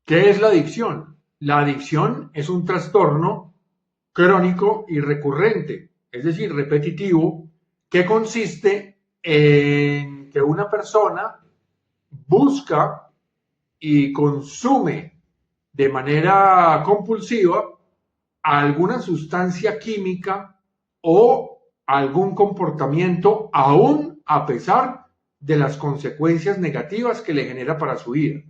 ¿Qué es la adicción? La adicción es un trastorno crónico y recurrente, es decir, repetitivo, que consiste en que una persona busca y consume de manera compulsiva alguna sustancia química o algún comportamiento, aún a pesar de las consecuencias negativas que le genera para su vida.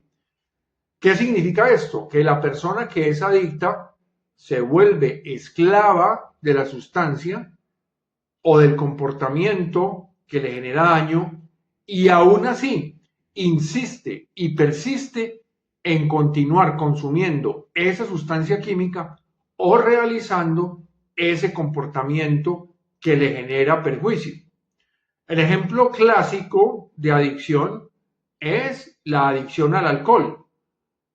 ¿Qué significa esto? Que la persona que es adicta se vuelve esclava de la sustancia o del comportamiento que le genera daño y aún así insiste y persiste en continuar consumiendo esa sustancia química o realizando ese comportamiento que le genera perjuicio. El ejemplo clásico de adicción es la adicción al alcohol.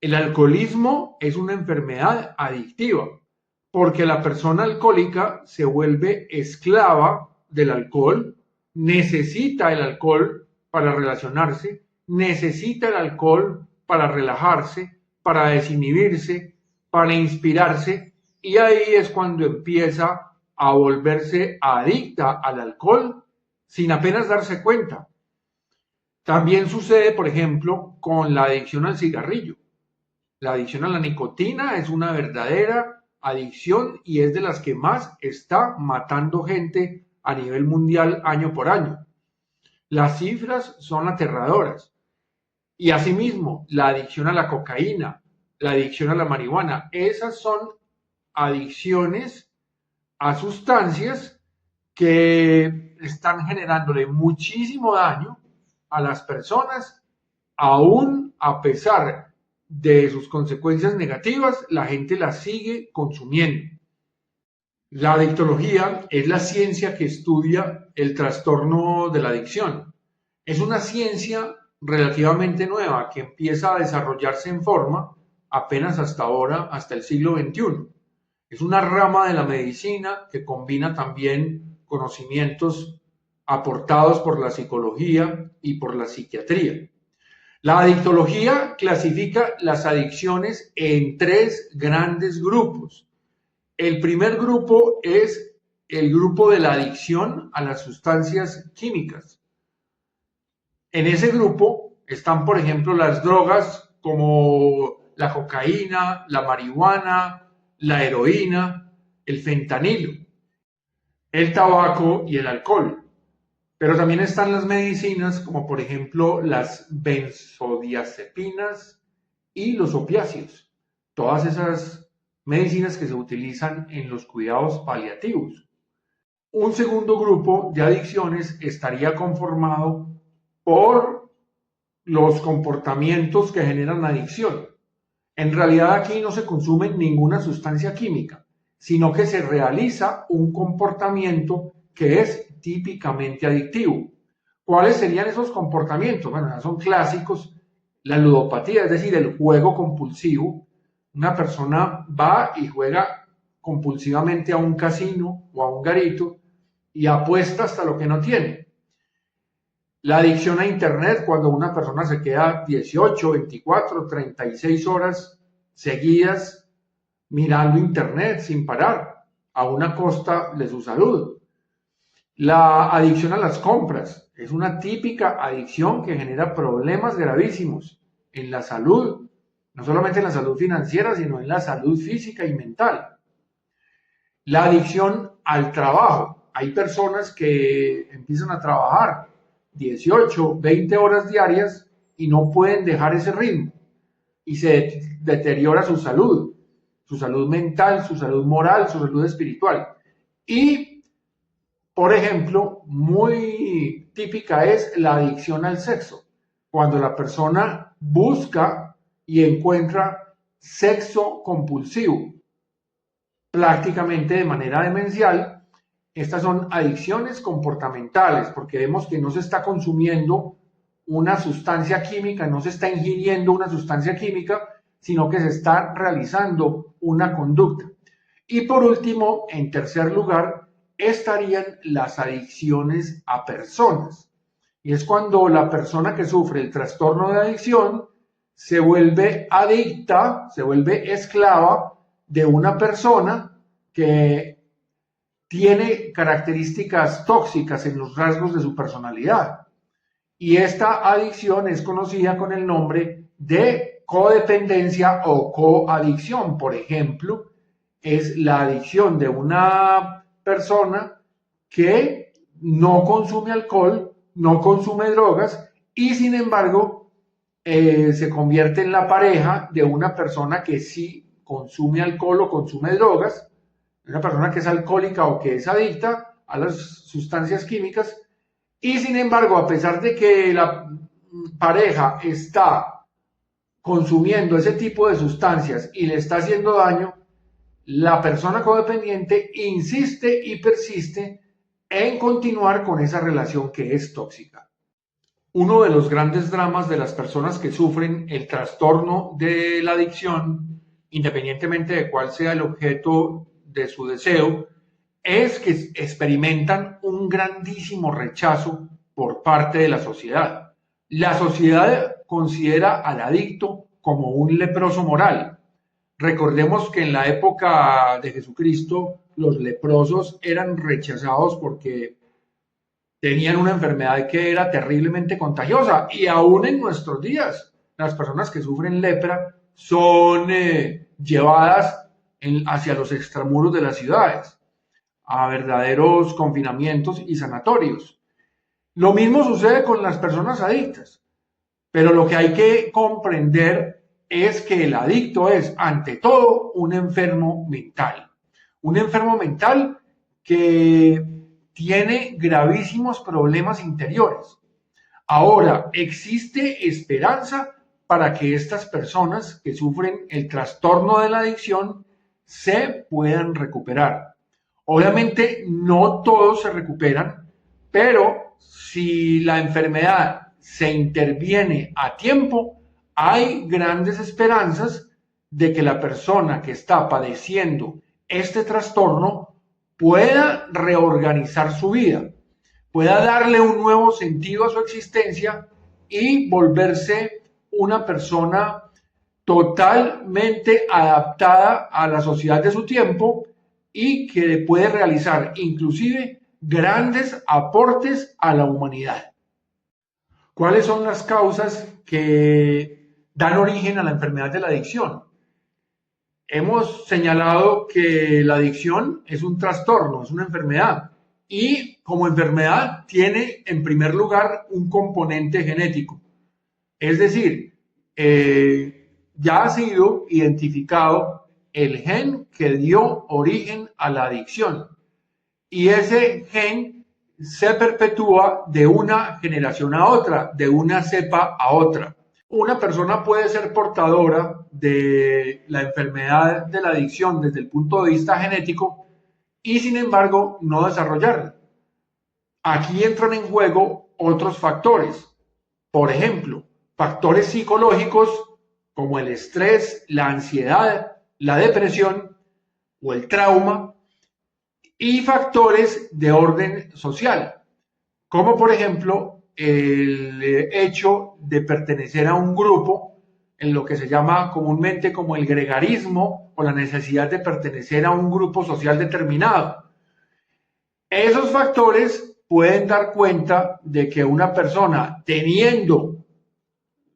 El alcoholismo es una enfermedad adictiva porque la persona alcohólica se vuelve esclava del alcohol, necesita el alcohol para relacionarse, necesita el alcohol para relajarse, para desinhibirse, para inspirarse, y ahí es cuando empieza a volverse adicta al alcohol sin apenas darse cuenta. También sucede, por ejemplo, con la adicción al cigarrillo. La adicción a la nicotina es una verdadera adicción y es de las que más está matando gente a nivel mundial año por año. Las cifras son aterradoras. Y asimismo, la adicción a la cocaína, la adicción a la marihuana, esas son adicciones a sustancias que están generándole muchísimo daño a las personas, aún a pesar de sus consecuencias negativas, la gente las sigue consumiendo. La adictología es la ciencia que estudia el trastorno de la adicción. Es una ciencia relativamente nueva que empieza a desarrollarse en forma apenas hasta ahora, hasta el siglo XXI. Es una rama de la medicina que combina también conocimientos aportados por la psicología y por la psiquiatría. La adictología clasifica las adicciones en tres grandes grupos. El primer grupo es el grupo de la adicción a las sustancias químicas. En ese grupo están, por ejemplo, las drogas como la cocaína, la marihuana, la heroína, el fentanilo, el tabaco y el alcohol. Pero también están las medicinas como por ejemplo las benzodiazepinas y los opiáceos. Todas esas medicinas que se utilizan en los cuidados paliativos. Un segundo grupo de adicciones estaría conformado por los comportamientos que generan adicción. En realidad aquí no se consume ninguna sustancia química, sino que se realiza un comportamiento que es típicamente adictivo. ¿Cuáles serían esos comportamientos? Bueno, son clásicos. La ludopatía, es decir, el juego compulsivo. Una persona va y juega compulsivamente a un casino o a un garito y apuesta hasta lo que no tiene. La adicción a Internet, cuando una persona se queda 18, 24, 36 horas seguidas mirando Internet sin parar, a una costa de su salud. La adicción a las compras es una típica adicción que genera problemas gravísimos en la salud, no solamente en la salud financiera, sino en la salud física y mental. La adicción al trabajo. Hay personas que empiezan a trabajar 18, 20 horas diarias y no pueden dejar ese ritmo y se deteriora su salud mental, su salud moral, su salud espiritual. Y, por ejemplo, muy típica es la adicción al sexo, cuando la persona busca y encuentra sexo compulsivo, prácticamente de manera demencial. Estas son adicciones comportamentales, porque vemos que no se está consumiendo una sustancia química, no se está ingiriendo una sustancia química, sino que se está realizando una conducta. Y por último, en tercer lugar, estarían las adicciones a personas. Y es cuando la persona que sufre el trastorno de adicción se vuelve adicta, se vuelve esclava de una persona que tiene características tóxicas en los rasgos de su personalidad. Y esta adicción es conocida con el nombre de codependencia o coadicción. Por ejemplo, es la adicción de una persona que no consume alcohol, no consume drogas y sin embargo se convierte en la pareja de una persona que sí consume alcohol o consume drogas, una persona que es alcohólica o que es adicta a las sustancias químicas. Y sin embargo, a pesar de que la pareja está consumiendo ese tipo de sustancias y le está haciendo daño, la persona codependiente insiste y persiste en continuar con esa relación que es tóxica. Uno de los grandes dramas de las personas que sufren el trastorno de la adicción, independientemente de cuál sea el objeto de su deseo, es que experimentan un grandísimo rechazo por parte de la sociedad. La sociedad considera al adicto como un leproso moral. Recordemos que en la época de Jesucristo los leprosos eran rechazados porque tenían una enfermedad que era terriblemente contagiosa y aún en nuestros días las personas que sufren lepra son llevadas hacia los extramuros de las ciudades a verdaderos confinamientos y sanatorios. Lo mismo sucede con las personas adictas, pero lo que hay que comprender es que el adicto es, ante todo, un enfermo mental que tiene gravísimos problemas interiores. Ahora, existe esperanza para que estas personas que sufren el trastorno de la adicción se puedan recuperar. Obviamente no todos se recuperan, pero si la enfermedad se interviene a tiempo, hay grandes esperanzas de que la persona que está padeciendo este trastorno pueda reorganizar su vida, pueda darle un nuevo sentido a su existencia y volverse una persona totalmente adaptada a la sociedad de su tiempo y que puede realizar inclusive grandes aportes a la humanidad. ¿Cuáles son las causas que dan origen a la enfermedad de la adicción? Hemos señalado que la adicción es un trastorno, es una enfermedad y como enfermedad tiene en primer lugar un componente genético. Es decir, ya ha sido identificado el gen que dio origen a la adicción y ese gen se perpetúa de una generación a otra, de una cepa a otra. Una persona puede ser portadora de la enfermedad de la adicción desde el punto de vista genético y sin embargo no desarrollarla. Aquí entran en juego otros factores. Por ejemplo, factores psicológicos como el estrés, la ansiedad, la depresión o el trauma y factores de orden social, como por ejemplo el hecho de pertenecer a un grupo en lo que se llama comúnmente como el gregarismo o la necesidad de pertenecer a un grupo social determinado. Esos factores pueden dar cuenta de que una persona teniendo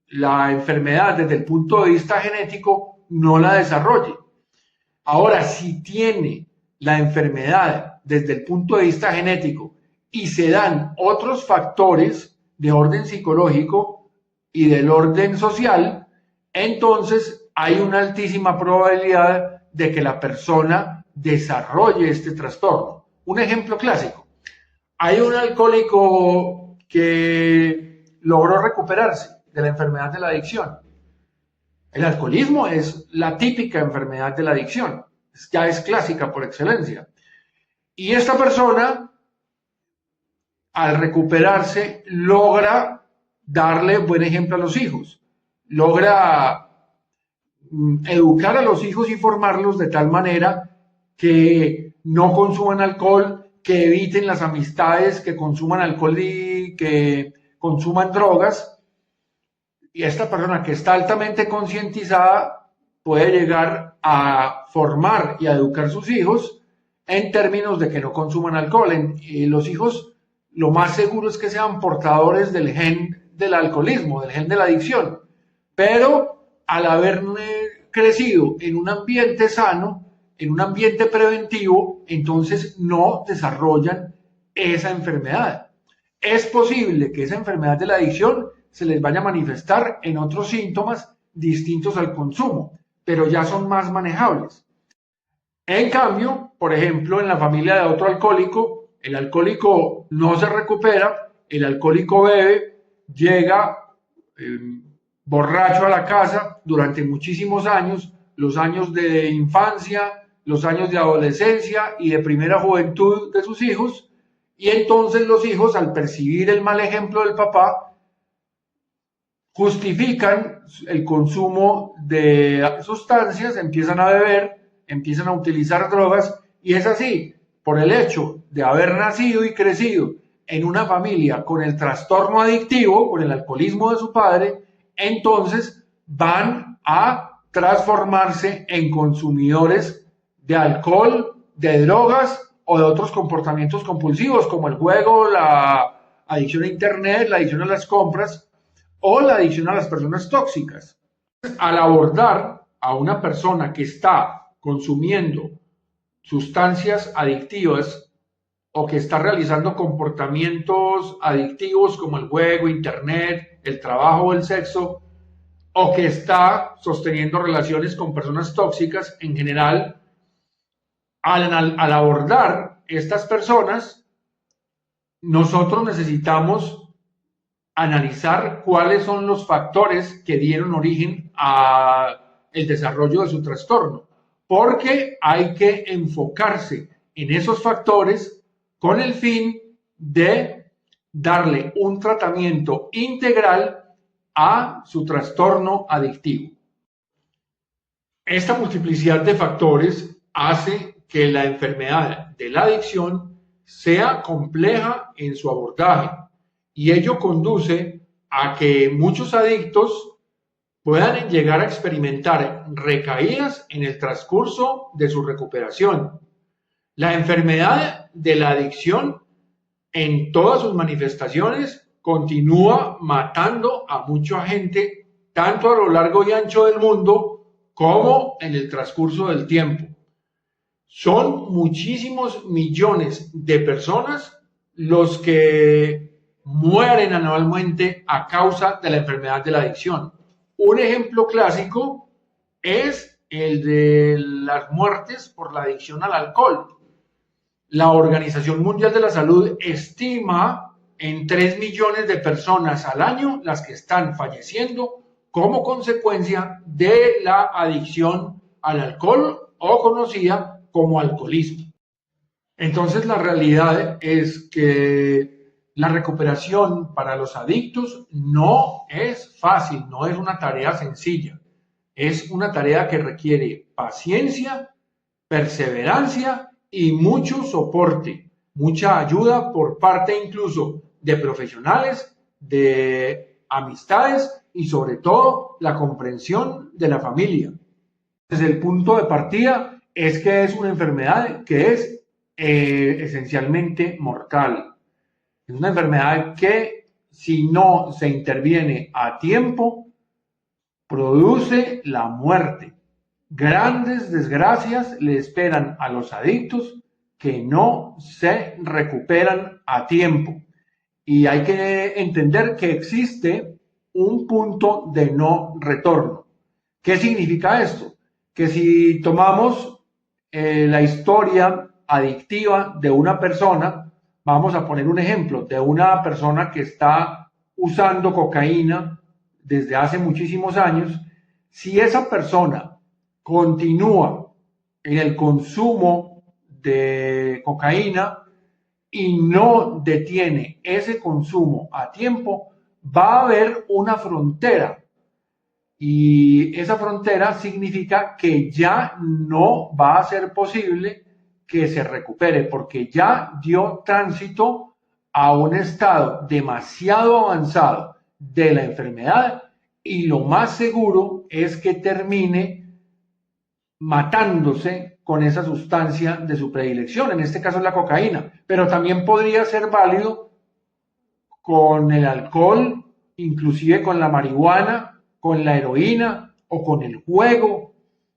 la enfermedad desde el punto de vista genético no la desarrolle. Ahora, si tiene la enfermedad desde el punto de vista genético y se dan otros factores de orden psicológico y del orden social, entonces hay una altísima probabilidad de que la persona desarrolle este trastorno. Un ejemplo clásico. Hay un alcohólico que logró recuperarse de la enfermedad de la adicción. El alcoholismo es la típica enfermedad de la adicción, ya es clásica por excelencia. Y esta persona, al recuperarse, logra darle buen ejemplo a los hijos, logra educar a los hijos y formarlos de tal manera que no consuman alcohol, que eviten las amistades que consuman alcohol y que consuman drogas. Y esta persona que está altamente concientizada puede llegar a formar y a educar a sus hijos en términos de que no consuman alcohol. Y los hijos, lo más seguro es que sean portadores del gen del alcoholismo, del gen de la adicción. Pero al haber crecido en un ambiente sano, en un ambiente preventivo, entonces no desarrollan esa enfermedad. Es posible que esa enfermedad de la adicción se les vaya a manifestar en otros síntomas distintos al consumo, pero ya son más manejables. En cambio, por ejemplo, en la familia de otro alcohólico, el alcohólico no se recupera, el alcohólico bebe, llega borracho a la casa durante muchísimos años, los años de infancia, los años de adolescencia y de primera juventud de sus hijos, y entonces los hijos, al percibir el mal ejemplo del papá, justifican el consumo de sustancias, empiezan a beber, empiezan a utilizar drogas, y es así, por el hecho de haber nacido y crecido en una familia con el trastorno adictivo, con el alcoholismo de su padre, entonces van a transformarse en consumidores de alcohol, de drogas o de otros comportamientos compulsivos como el juego, la adicción a internet, la adicción a las compras o la adicción a las personas tóxicas. Al abordar a una persona que está consumiendo sustancias adictivas o que está realizando comportamientos adictivos como el juego, internet, el trabajo o el sexo, o que está sosteniendo relaciones con personas tóxicas en general, al abordar estas personas, nosotros necesitamos analizar cuáles son los factores que dieron origen al desarrollo de su trastorno, porque hay que enfocarse en esos factores con el fin de darle un tratamiento integral a su trastorno adictivo. Esta multiplicidad de factores hace que la enfermedad de la adicción sea compleja en su abordaje y ello conduce a que muchos adictos puedan llegar a experimentar recaídas en el transcurso de su recuperación. La enfermedad de la adicción en todas sus manifestaciones continúa matando a mucha gente, tanto a lo largo y ancho del mundo como en el transcurso del tiempo. Son muchísimos millones de personas los que mueren anualmente a causa de la enfermedad de la adicción. Un ejemplo clásico es el de las muertes por la adicción al alcohol. La Organización Mundial de la Salud estima en 3 millones de personas al año las que están falleciendo como consecuencia de la adicción al alcohol o conocida como alcoholismo. Entonces la realidad es que la recuperación para los adictos no es fácil, no es una tarea sencilla. Es una tarea que requiere paciencia, perseverancia y mucho soporte, mucha ayuda por parte incluso de profesionales, de amistades y sobre todo la comprensión de la familia. Desde el punto de partida es que es una enfermedad que es esencialmente mortal. Es una enfermedad que si no se interviene a tiempo produce la muerte. Grandes desgracias le esperan a los adictos que no se recuperan a tiempo. Y hay que entender que existe un punto de no retorno. ¿Qué significa esto? Que si tomamos la historia adictiva de una persona, vamos a poner un ejemplo de una persona que está usando cocaína desde hace muchísimos años, si esa persona continúa en el consumo de cocaína y no detiene ese consumo a tiempo, va a haber una frontera. Y esa frontera significa que ya no va a ser posible que se recupere, porque ya dio tránsito a un estado demasiado avanzado de la enfermedad y lo más seguro es que termine matándose con esa sustancia de su predilección, en este caso es la cocaína, pero también podría ser válido con el alcohol, inclusive con la marihuana, con la heroína o con el juego.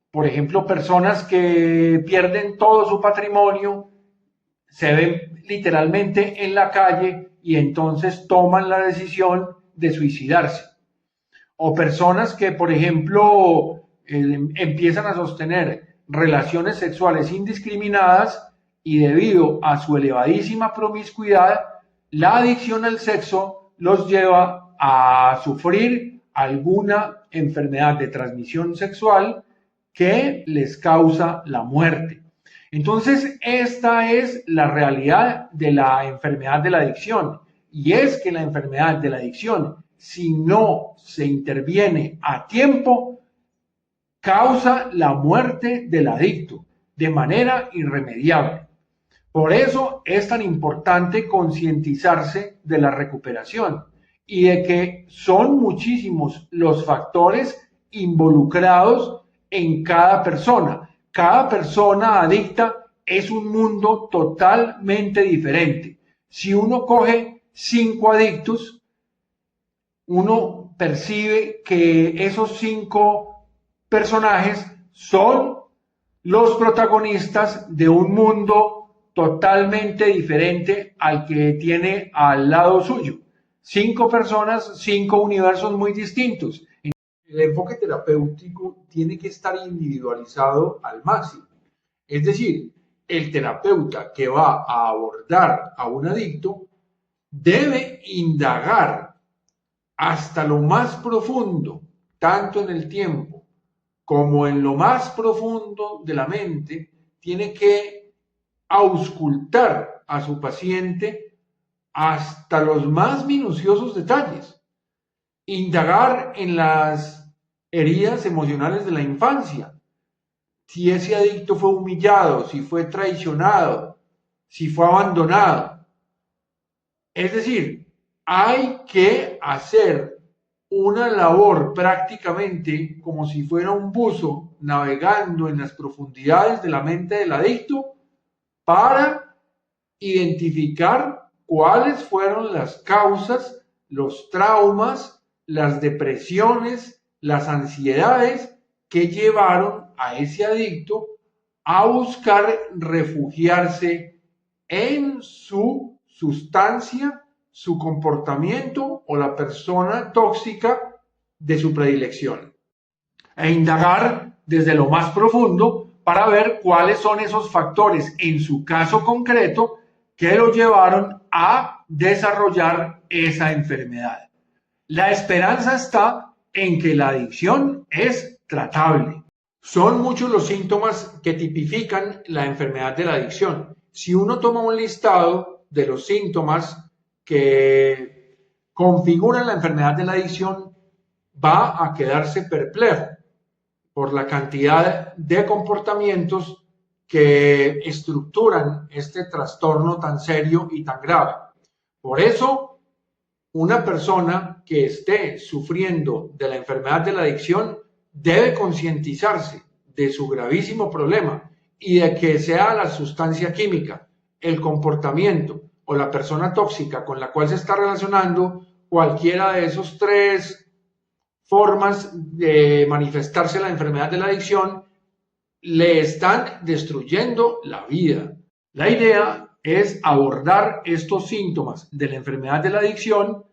Por ejemplo, personas que pierden todo su patrimonio, se ven literalmente en la calle y entonces toman la decisión de suicidarse. O personas que, por ejemplo, empiezan a sostener relaciones sexuales indiscriminadas y debido a su elevadísima promiscuidad, la adicción al sexo los lleva a sufrir alguna enfermedad de transmisión sexual que les causa la muerte. Entonces, esta es la realidad de la enfermedad de la adicción. Y es que la enfermedad de la adicción, si no se interviene a tiempo, causa la muerte del adicto de manera irremediable. Por eso es tan importante concientizarse de la recuperación y de que son muchísimos los factores involucrados en cada persona. Cada persona adicta es un mundo totalmente diferente. Si uno coge 5 adictos, uno percibe que esos 5 personajes son los protagonistas de un mundo totalmente diferente al que tiene al lado suyo. 5 personas, 5 universos muy distintos. El enfoque terapéutico tiene que estar individualizado al máximo. Es decir, el terapeuta que va a abordar a un adicto debe indagar hasta lo más profundo, tanto en el tiempo como en lo más profundo de la mente, tiene que auscultar a su paciente hasta los más minuciosos detalles, indagar en las heridas emocionales de la infancia, si ese adicto fue humillado, si fue traicionado, si fue abandonado. Es decir, hay que hacer una labor prácticamente como si fuera un buzo navegando en las profundidades de la mente del adicto para identificar cuáles fueron las causas, los traumas, las depresiones, las ansiedades que llevaron a ese adicto a buscar refugiarse en su sustancia, su comportamiento o la persona tóxica de su predilección. E indagar desde lo más profundo para ver cuáles son esos factores en su caso concreto que lo llevaron a desarrollar esa enfermedad. La esperanza está en que la adicción es tratable. Son muchos los síntomas que tipifican la enfermedad de la adicción. Si uno toma un listado de los síntomas que configuran la enfermedad de la adicción, va a quedarse perplejo por la cantidad de comportamientos que estructuran este trastorno tan serio y tan grave. Por eso, una persona que esté sufriendo de la enfermedad de la adicción debe concientizarse de su gravísimo problema y de que sea la sustancia química, el comportamiento o la persona tóxica con la cual se está relacionando, cualquiera de esos 3 formas de manifestarse la enfermedad de la adicción, le están destruyendo la vida. La idea es abordar estos síntomas de la enfermedad de la adicción,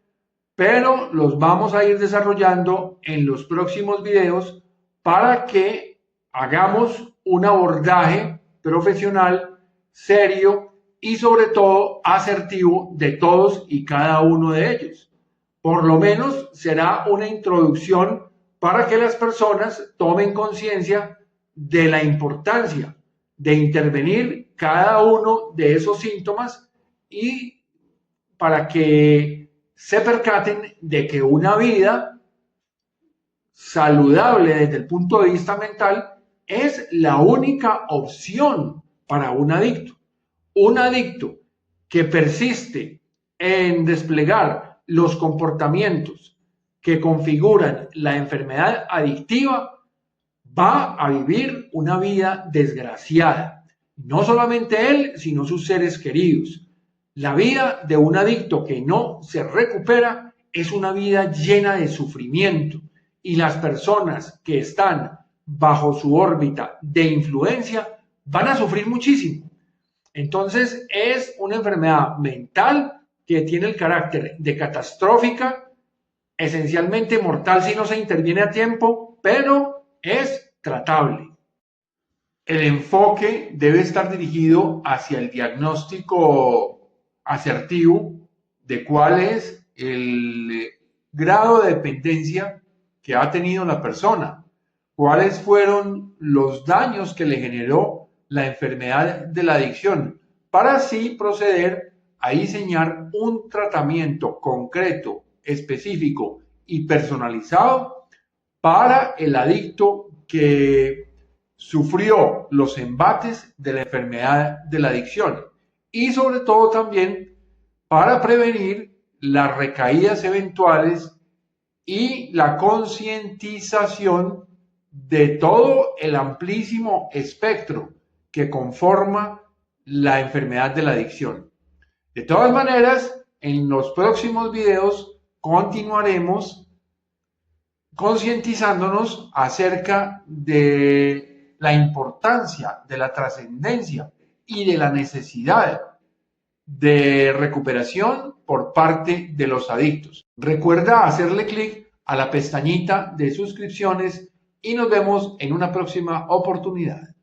pero los vamos a ir desarrollando en los próximos videos para que hagamos un abordaje profesional, serio y sobre todo asertivo de todos y cada uno de ellos. Por lo menos será una introducción para que las personas tomen conciencia de la importancia de intervenir cada uno de esos síntomas y para que se percaten de que una vida saludable desde el punto de vista mental es la única opción para un adicto. Un adicto que persiste en desplegar los comportamientos que configuran la enfermedad adictiva va a vivir una vida desgraciada. No solamente él, sino sus seres queridos. La vida de un adicto que no se recupera es una vida llena de sufrimiento y las personas que están bajo su órbita de influencia van a sufrir muchísimo. Entonces es una enfermedad mental que tiene el carácter de catastrófica, esencialmente mortal si no se interviene a tiempo, pero es tratable. El enfoque debe estar dirigido hacia el diagnóstico asertivo de cuál es el grado de dependencia que ha tenido la persona, cuáles fueron los daños que le generó la enfermedad de la adicción, para así proceder a diseñar un tratamiento concreto, específico y personalizado para el adicto que sufrió los embates de la enfermedad de la adicción y sobre todo también para prevenir las recaídas eventuales y la concientización de todo el amplísimo espectro que conforma la enfermedad de la adicción. De todas maneras, en los próximos videos continuaremos concientizándonos acerca de la importancia, de la trascendencia y de la necesidad de recuperación por parte de los adictos. Recuerda hacerle clic a la pestañita de suscripciones y nos vemos en una próxima oportunidad.